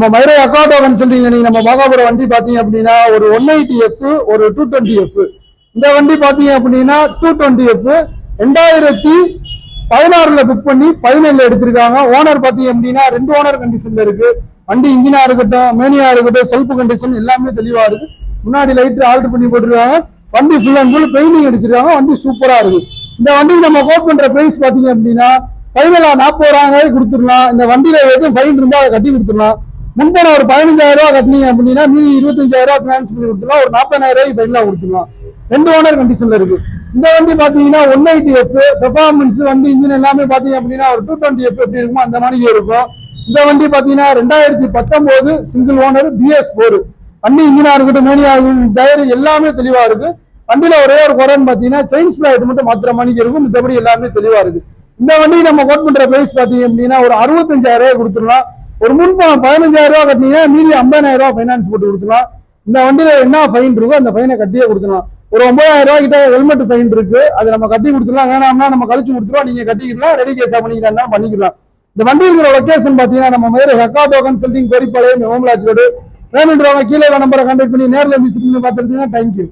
நம்ம மதுரை அக்காட்டோ கன்சல்டிங்ல நீங்க நம்ம பார்க்க போற வண்டி பாத்தீங்க அப்படின்னா ஒரு 180F ஒரு 220F. இந்த வண்டி பாத்தீங்க அப்படின்னா 220F 2016 புக் பண்ணி 17 எடுத்திருக்காங்க. ஓனர் பாத்தீங்க அப்படின்னா 2 ஓனர் கண்டிஷன்ல இருக்கு. வண்டி இன்ஜினா இருக்கட்டும், மேனியா இருக்கட்டும், செல்ஃப் கண்டிஷன் எல்லாமே தெளிவா இருக்கு. முன்னாடி லைட் ஆல்டர் பண்ணி போட்டுருக்காங்க. வண்டி ஃபுல் அண்ட் ஃபுல் பெயிண்டிங் அடிச்சிருக்காங்க. வண்டி சூப்பரா இருக்கு. இந்த வண்டிக்கு நம்ம கோட் பண்ற பிரைஸ் பாத்தீங்க அப்படின்னா ஃபைனலா 40,000 கொடுத்துடலாம். இந்த வண்டியில எதுவும் ஃபைன் இருந்தா அதை கட்டி கொடுத்துடலாம். முன்பண ஒரு 15,000 கட்டினீங்க அப்படின்னா மீதி 25,000 பினான்ஸ் பண்ணி கொடுத்துடலாம். ஒரு 40,000 ஃபைனலா கொடுத்துடலாம். 2 ஓனர் கண்டிஷன்ல இருக்கு. இந்த வண்டி பாத்தீங்கன்னா 180F பெர்ஃபார்மன்ஸ் வண்டி இன்ஜின் எல்லாமே பாத்தீங்க அப்படின்னா ஒரு 220F எப்படி இருக்குமோ அந்த மாதிரி இருக்கும். இந்த வண்டி பாத்தீங்கன்னா 2019 சிங்கிள் ஓனர் BS4. வண்டி இன்ஜினா இருக்கட்டும், மேனியா இருக்கட்டும், டயர் எல்லாமே தெளிவா இருக்கு. வண்டியில ஒரே ஒரு குறைன்னு பாத்தீங்கன்னா செயின் ஸ்பிளாட் மட்டும் மாத்திர மணிக்கு இருக்கும். மத்தபடி எல்லாமே தெளிவா இருக்கு. இந்த வண்டி நம்ம கோட் பண்ற பிரைஸ் பாத்தீங்க அப்படின்னா ஒரு 65,000 கொடுத்துடலாம். ஒரு முன்பணம் 15,000 கட்டினீங்கன்னா மீதி 50,000 ஃபைனான்ஸ் போட்டு கொடுத்துலாம். இந்த வண்டியில என்ன ஃபைன் இருக்கோ அந்த ஃபைனை கட்டியே கொடுத்துலாம். ஒரு 9,000 கிட்ட ஹெல்மெட் ஃபைன் இருக்கு. அதை நம்ம கட்டி கொடுத்துலாம். வேணாம்னா நம்ம கழிச்சு கொடுத்துருவோம். நீங்க கட்டிக்கலாம், ரெடி கேஸா பண்ணிக்கலாம், பண்ணிக்கலாம். இந்த வண்டி இருக்கிற லொகேஷன் பாத்தீங்கன்னா நம்ம மதுரை அக்காட்டோ கன்சல்டிங் கோரிப்பாளையம் ஓமலாஜ் ரோடு. வேணுன்றவங்க கீழே நம்பரை கான்டாக்ட் பண்ணி நேரில் விசிட் பண்ணி பார்த்துருந்தீங்கன்னா தேங்க்யூ.